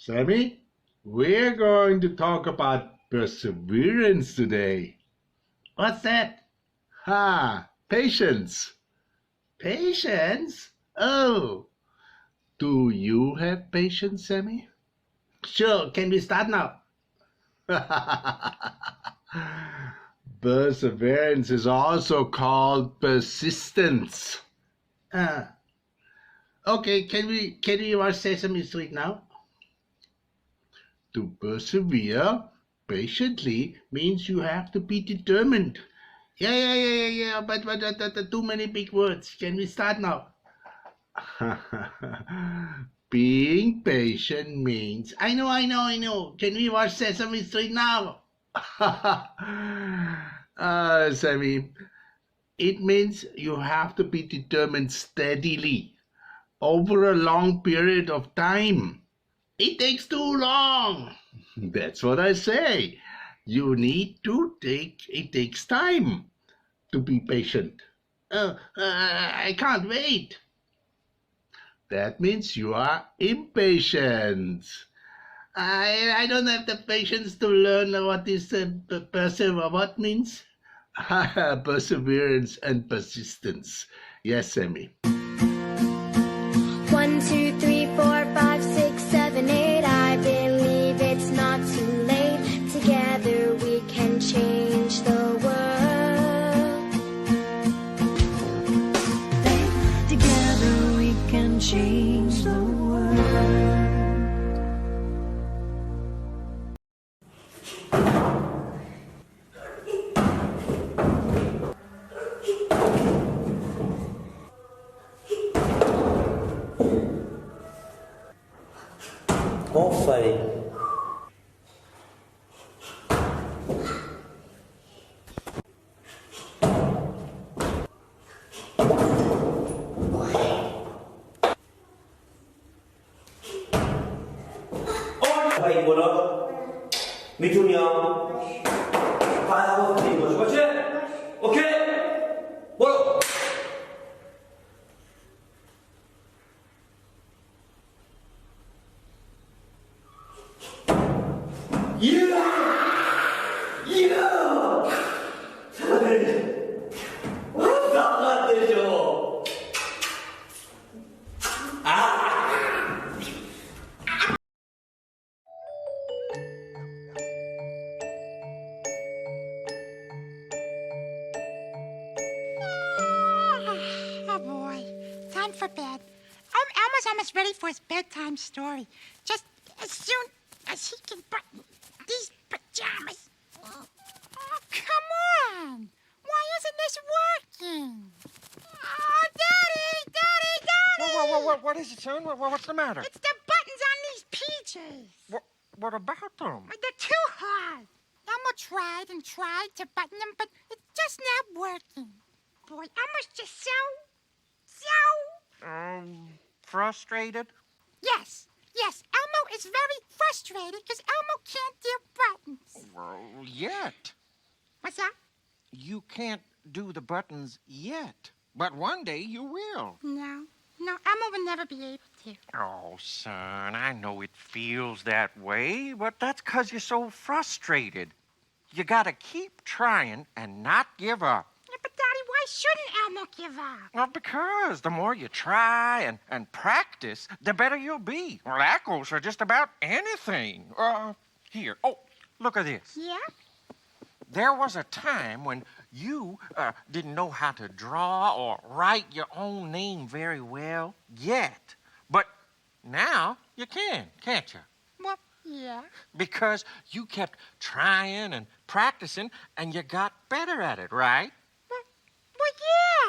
Sammy, we're going to talk about perseverance today. What's that? Patience. Patience? Oh, Do you have patience, Sammy? sure. Can we start now? Perseverance is also called persistence. Uh, okay. Can we watch Sesame Street now? To persevere patiently means you have to be determined. Yeah. But too many big words. Can we start now? Being patient means. I know. Can we watch Sesame Street now? Sammy, it means you have to be determined steadily over a long period of time. It takes too long. That's what I say. It takes time to be patient. I can't wait. That means you are impatient. I don't have the patience to learn what this what means. Perseverance and persistence. Yes, Sammy. 1, 2, 3, 4, 5, 6, 7, 8. I believe it's not too late. Together we can change the world. Together we can change the world. Molt funny. Hey, what up? Me too, y'all. What's it? Okay? What? Oh boy, time for bed. Elmo's almost ready for his bedtime story. Just as soon as he can button these pajamas. Oh, come on! Why isn't this working? Oh, Daddy! What is it, son? What's the matter? It's the buttons on these PJs. What about them? They're too hard. Elmo tried and tried to button them, but it's just not working. Boy, Elmo's just so... Frustrated? Yes, Elmo is very frustrated because Elmo can't do buttons. Well, yet. What's that? You can't do the buttons yet. But one day you will. No, Elmo will never be able to. Oh, son, I know it feels that way, but that's 'cause you're so frustrated. You gotta keep trying and not give up. Yeah, but Daddy, why shouldn't Elmo give up? Well, because the more you try and practice, the better you'll be. Well, that goes for just about anything. Here. Oh, look at this. Yeah? There was a time when you didn't know how to draw or write your own name very well yet. But now you can, can't you? Well, yeah. Because you kept trying and practicing and you got better at it, right? Well,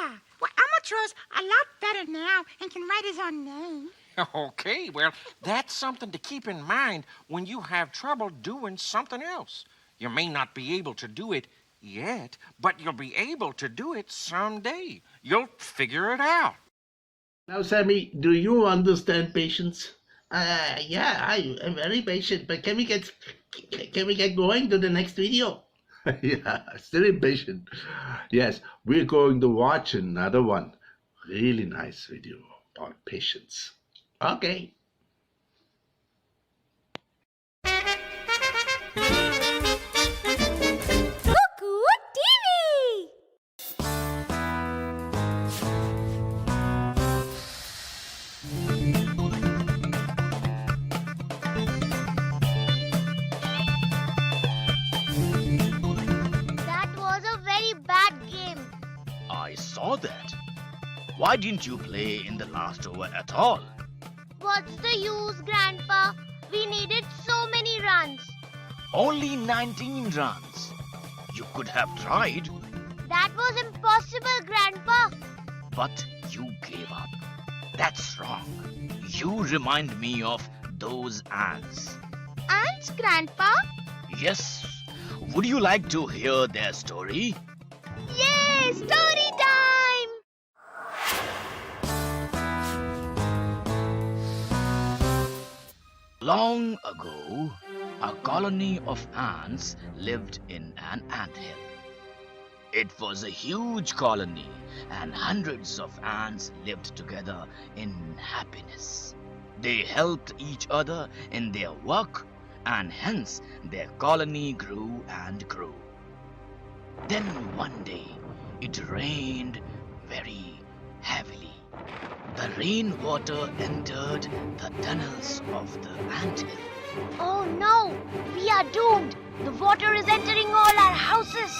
yeah. Well, Elmo draws a lot better now and can write his own name. Okay, well, that's something to keep in mind when you have trouble doing something else. You may not be able to do it yet, but you'll be able to do it someday. You'll figure it out. Now, Sammy, do you understand patience? Yeah, I am very patient, but can we get going to the next video? Yeah, still impatient. Yes, we're going to watch another one. Really nice video about patience. Okay. Why didn't you play in the last over at all? What's the use, Grandpa? We needed so many runs. Only 19 runs. You could have tried, That was impossible, Grandpa. but you gave up. That's wrong. You remind me of those ants. Ants, Grandpa? Yes. Would you like to hear their story? Yay! Story time! Long ago, a colony of ants lived in an anthill. It was a huge colony, and hundreds of ants lived together in happiness. They helped each other in their work, and hence their colony grew and grew. Then one day, it rained very heavily. The rainwater entered the tunnels of the anthill. Oh no! We are doomed! The water is entering all our houses!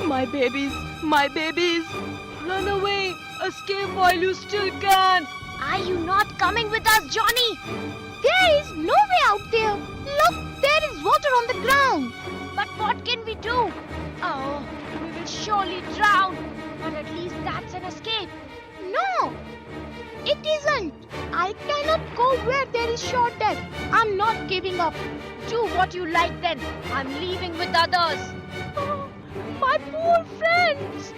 My babies, my babies! Run away! Escape while you still can! Are you not coming with us, Johnny? There is no way out there! Look, there is water on the ground! But what can we do? Oh, we will surely drown! But at least that's an escape! No! It isn't! I cannot go where there is sure death! I'm not giving up! Do what you like then! I'm leaving with others! Oh, my poor friends!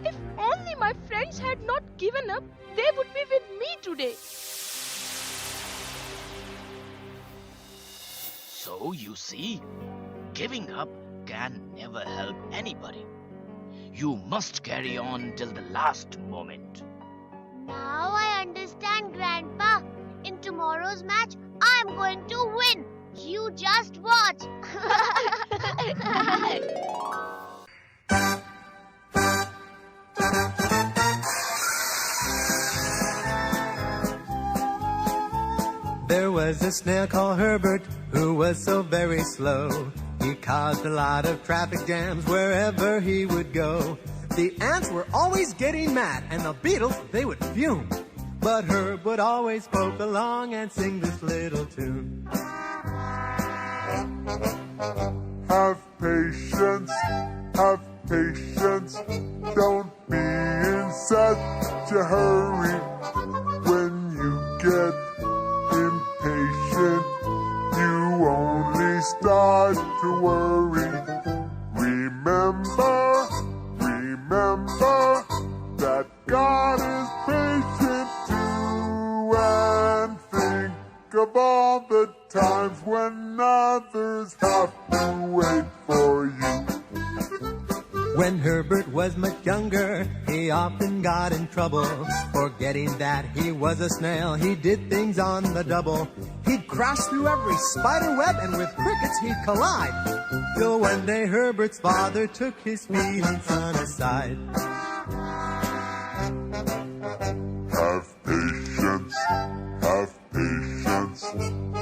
If only my friends had not given up, they would be with me today. So you see, giving up can never help anybody. You must carry on till the last moment. Now I understand, Grandpa. In tomorrow's match, I'm going to win. You just watch. There was a snail called Herbert who was so very slow. He caused a lot of traffic jams wherever he would go. The ants were always getting mad, and the beetles, they would fume. But Herb would always poke along and sing this little tune. Have patience, don't be in such a hurry. When you get impatient, you only start to worry. Remember that God is patient too, and think of all the times when others have to wait for you. When Herbert was much younger, he often got in trouble. Forgetting that he was a snail, he did things on the double. He'd crash through every spider web, and with crickets he'd collide. Till one day Herbert's father took his feeding son aside. Have patience,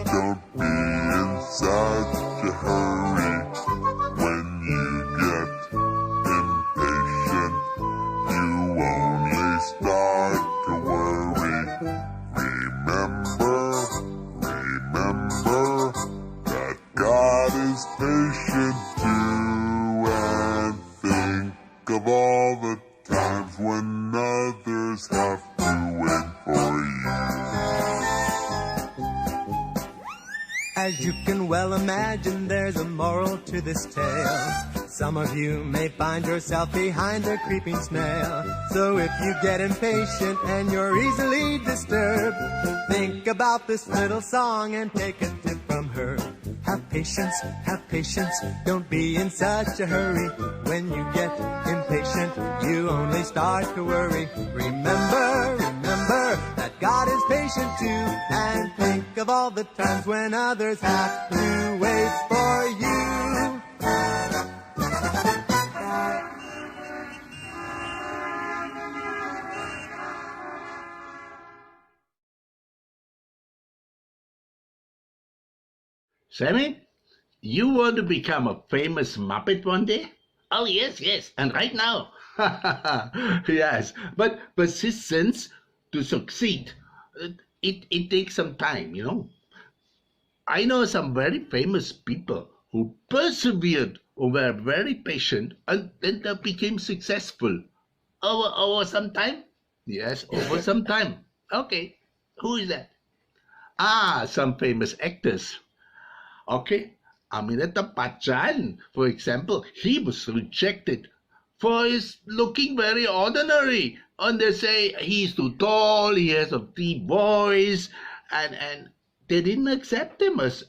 don't be in such a hurry. When you get impatient, you only start to worry. Remember that God is patient too, and think of all the times when others have to wait for you. As you can well imagine, there's a moral to this tale. Some of you may find yourself behind a creeping snail. So if you get impatient and you're easily disturbed, think about this little song and take a tip from her. have patience, don't be in such a hurry. When you get impatient, you only start to worry. Remember, remember that God is patient too, and think of all the times when others have to wait for you. Sammy, you want to become a famous Muppet one day? Oh, yes, and right now. Yes, but persistence to succeed, it takes some time, you know. I know some very famous people who persevered, who were very patient, and then they became successful. Over some time? Yes, over some time. Okay, who is that? Some famous actors. Okay, Amitabh Bachchan, for example, he was rejected for his looking very ordinary. And they say he's too tall, he has a deep voice, and they didn't accept him as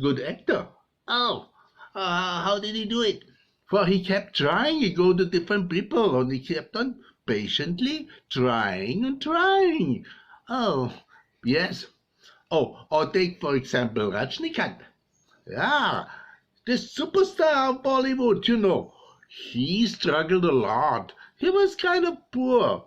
good actor. Oh, how did he do it? Well, he kept trying. He go to different people, and he kept on patiently trying and trying. Oh, yes. Oh, or take, for example, Rajnikant. Yeah, the superstar of Bollywood, you know. He struggled a lot. He was kind of poor.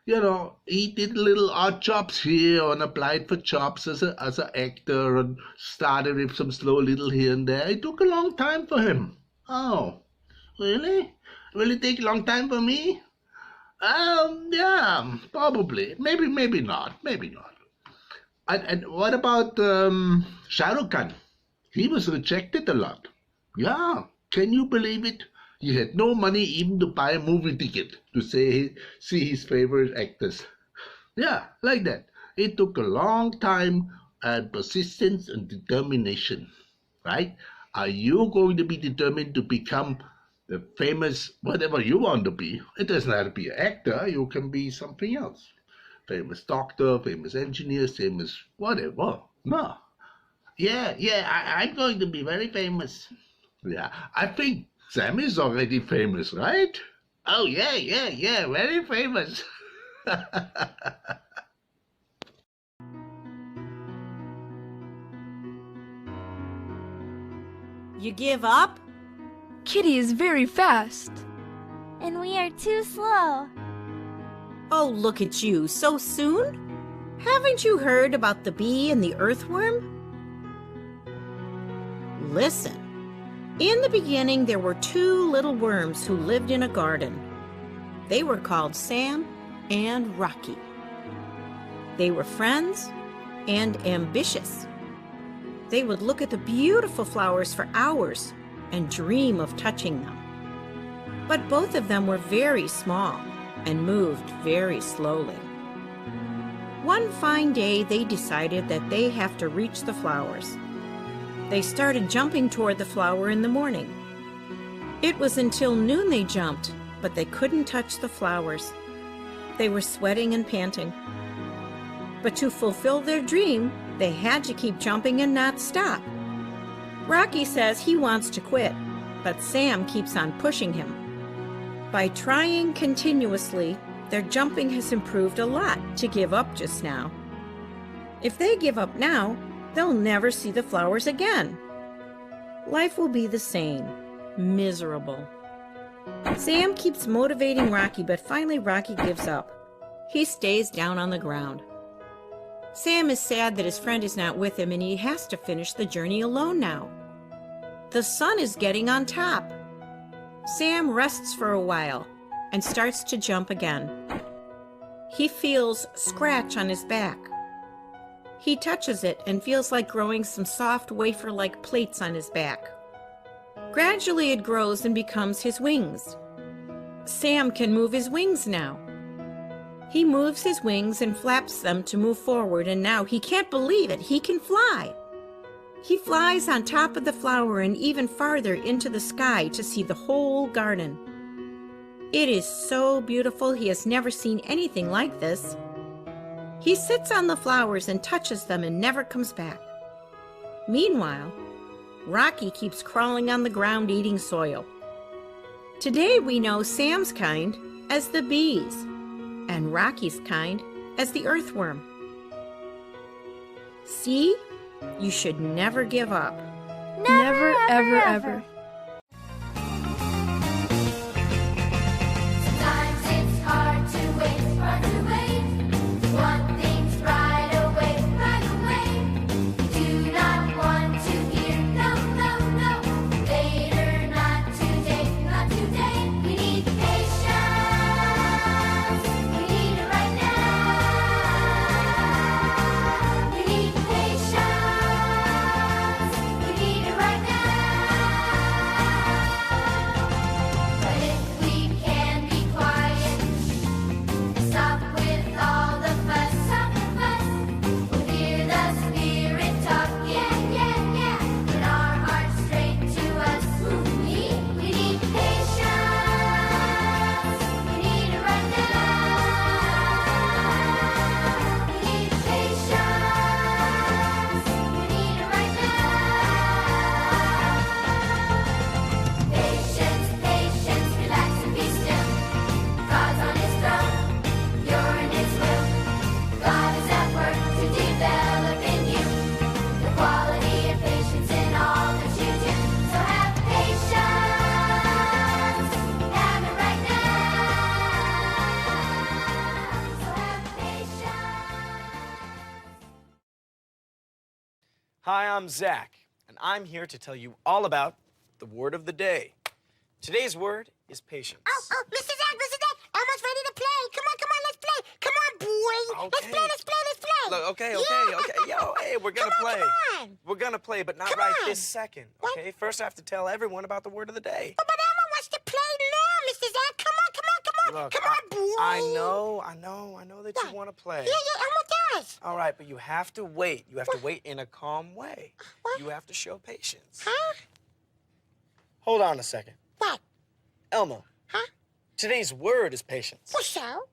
You know, he did little odd jobs here and applied for jobs as an actor and started with some slow little here and there. It took a long time for him. Oh, really? Will it take a long time for me? Yeah, probably. Maybe not. Maybe not. And what about Shah Rukh Khan? He was rejected a lot. Yeah, can you believe it? He had no money even to buy a movie ticket to see his favorite actors. Yeah, like that. It took a long time and persistence and determination, right? Are you going to be determined to become the famous whatever you want to be? It doesn't have to be an actor. You can be something else. Famous doctor, famous engineer, famous whatever. No. Yeah, I'm going to be very famous. Yeah, I think Sam is already famous, right? Oh, yeah, very famous. You give up? Kitty is very fast. And we are too slow. Oh, look at you, so soon? Haven't you heard about the bee and the earthworm? Listen. In the beginning, there were two little worms who lived in a garden. They were called Sam and Rocky. They were friends and ambitious. They would look at the beautiful flowers for hours and dream of touching them. But both of them were very small and moved very slowly. One fine day, they decided that they have to reach the flowers. They started jumping toward the flower in the morning. It was until noon they jumped, but they couldn't touch the flowers. They were sweating and panting. But to fulfill their dream, they had to keep jumping and not stop. Rocky says he wants to quit, but Sam keeps on pushing him. By trying continuously, their jumping has improved a lot to give up just now. If they give up now, they'll never see the flowers again. Life will be the same, miserable. Sam keeps motivating Rocky, but finally Rocky gives up. He stays down on the ground. Sam is sad that his friend is not with him and he has to finish the journey alone now. The sun is getting on top. Sam rests for a while and starts to jump again. He feels scratch on his back. He touches it and feels like growing some soft wafer-like plates on his back. Gradually it grows and becomes his wings. Sam can move his wings now. He moves his wings and flaps them to move forward, and now he can't believe it. He can fly. He flies on top of the flower and even farther into the sky to see the whole garden. It is so beautiful. He has never seen anything like this. He sits on the flowers and touches them and never comes back. Meanwhile, Rocky keeps crawling on the ground eating soil. Today we know Sam's kind as the bees and Rocky's kind as the earthworm. See? You should never give up. Never, ever, ever. Sometimes it's hard to wait. Want things right away. Do not want to hear no. Later, not today. We need patience. We need it right now. We need patience. We need it right now. But if we can be quiet, stop with all the fuss, we'll hear the Spirit talk, yeah. Put our hearts straight to us. We need patience. We need it right now. We need patience. We need it right now. Patience, relax and be still. God's on his throne, you're in his will. God is at work to develop in you the quality of patience in all that you do. So have patience, have it right now. So have patience. Hi, I'm Zach, and I'm here to tell you all about the word of the day. Today's word is patience. Oh, Mr. Zach, almost ready to play. Come on, let's play. Come on, boy. Okay. Let's play. Look, okay. Yeah. Yo, hey, we're gonna play. Come on. We're gonna play, but not Come right on. this second, okay? First, I have to tell everyone about the word of the day. But Elmo wants to play now, Mr. Zach. Come on. Look, Come on, boy. I know that you want to play. Yeah, Elmo does. All right, but you have to wait. You have to wait in a calm way. You have to show patience. Huh? Hold on a second. What? Elmo. Huh? Today's word is patience. Well, so?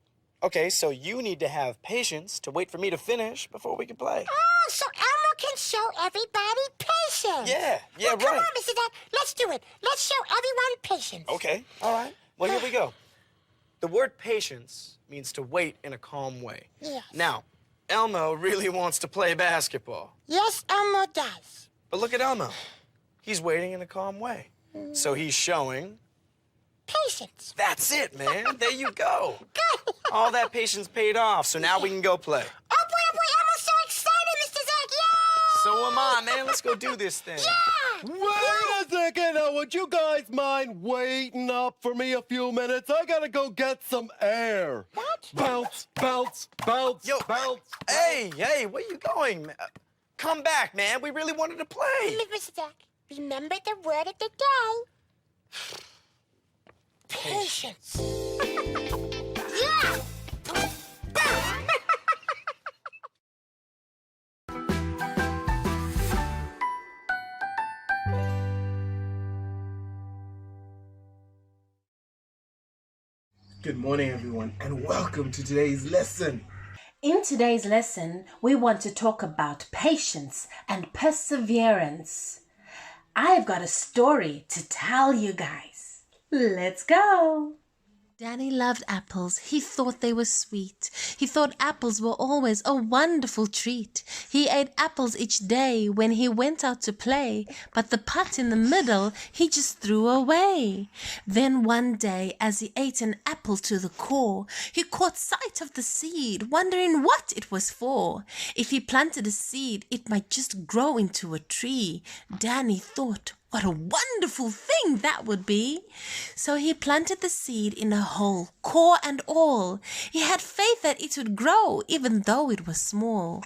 Okay, so you need to have patience to wait for me to finish before we can play. Oh, so Elmo can show everybody patience. Yeah, Well, come right. on, Mr. Zach. Let's do it. Let's show everyone patience. Okay, all right. Well, here we go. The word patience means to wait in a calm way. Yes. Now, Elmo really wants to play basketball. Yes, Elmo does. But look at Elmo. He's waiting in a calm way. So he's showing... Patience. That's it, man. There you go. Good. All that patience paid off, so now we can go play. Oh, boy, Elmo's so excited, Mr. Zach. Yay! So am I, man. Let's go do this thing. Yeah! Wait a second. Now, would you guys mind waiting up for me a few minutes? I gotta go get some air. What? Bounce. Yo, bounce. Hey, where you going? Come back, man. We really wanted to play. Mr. Zach, remember the word of the day. Patience. Yeah! Good morning, everyone, and welcome to today's lesson. In today's lesson, we want to talk about patience and perseverance. I've got a story to tell you guys. Let's go. Danny loved apples. He thought they were sweet. He thought apples were always a wonderful treat. He ate apples each day when he went out to play, but the pot in the middle he just threw away. Then one day, as he ate an apple to the core, he caught sight of the seed, wondering what it was for. If he planted a seed, it might just grow into a tree. Danny thought, what a wonderful thing that would be. So he planted the seed in a hole, core and all. He had faith that it would grow, even though it was small.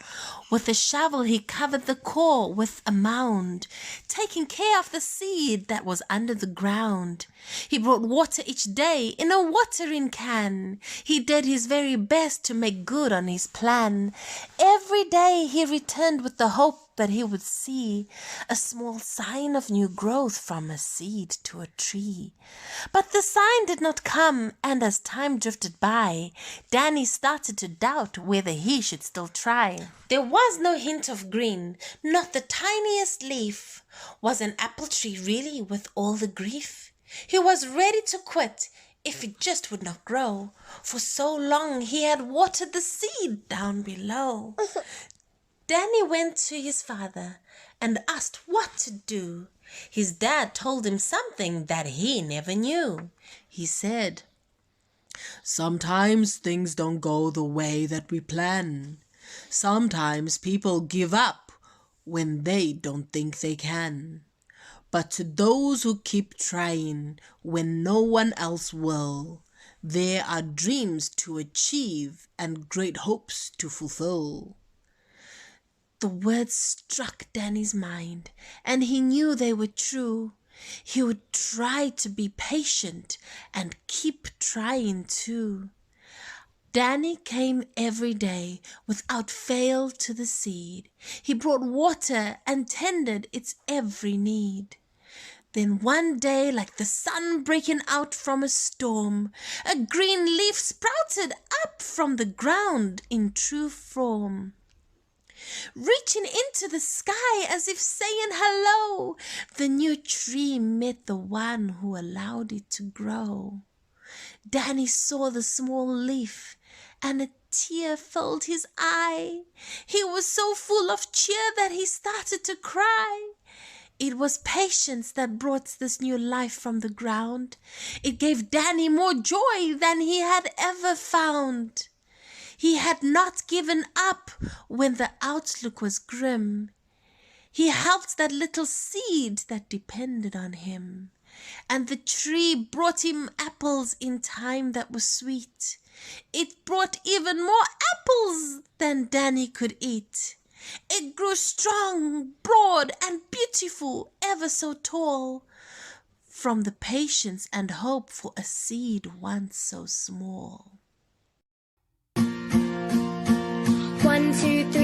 With a shovel he covered the core with a mound, taking care of the seed that was under the ground. He brought water each day in a watering can. He did his very best to make good on his plan. Every day he returned with the hope that he would see a small sign of new growth from a seed to a tree. But the sign did not come, and as time drifted by, Danny started to doubt whether he should still try. There was no hint of green, not the tiniest leaf. Was an apple tree really worth all the grief? He was ready to quit if it just would not grow. For so long he had watered the seed down below. Danny went to his father and asked what to do. His dad told him something that he never knew. He said, "Sometimes things don't go the way that we plan. Sometimes people give up when they don't think they can. But to those who keep trying when no one else will, there are dreams to achieve and great hopes to fulfill." The words struck Danny's mind, and he knew they were true. He would try to be patient and keep trying too. Danny came every day without fail to the seed. He brought water and tended its every need. Then one day, like the sun breaking out from a storm, a green leaf sprouted up from the ground in true form. Reaching into the sky as if saying hello, the new tree met the one who allowed it to grow. Danny saw the small leaf, and a tear filled his eye. He was so full of cheer that he started to cry. It was patience that brought this new life from the ground. It gave Danny more joy than he had ever found. He had not given up when the outlook was grim. He helped that little seed that depended on him. And the tree brought him apples in time that was sweet. It brought even more apples than Danny could eat. It grew strong, broad, and beautiful, ever so tall, from the patience and hope for a seed once so small. 1, 2, 3.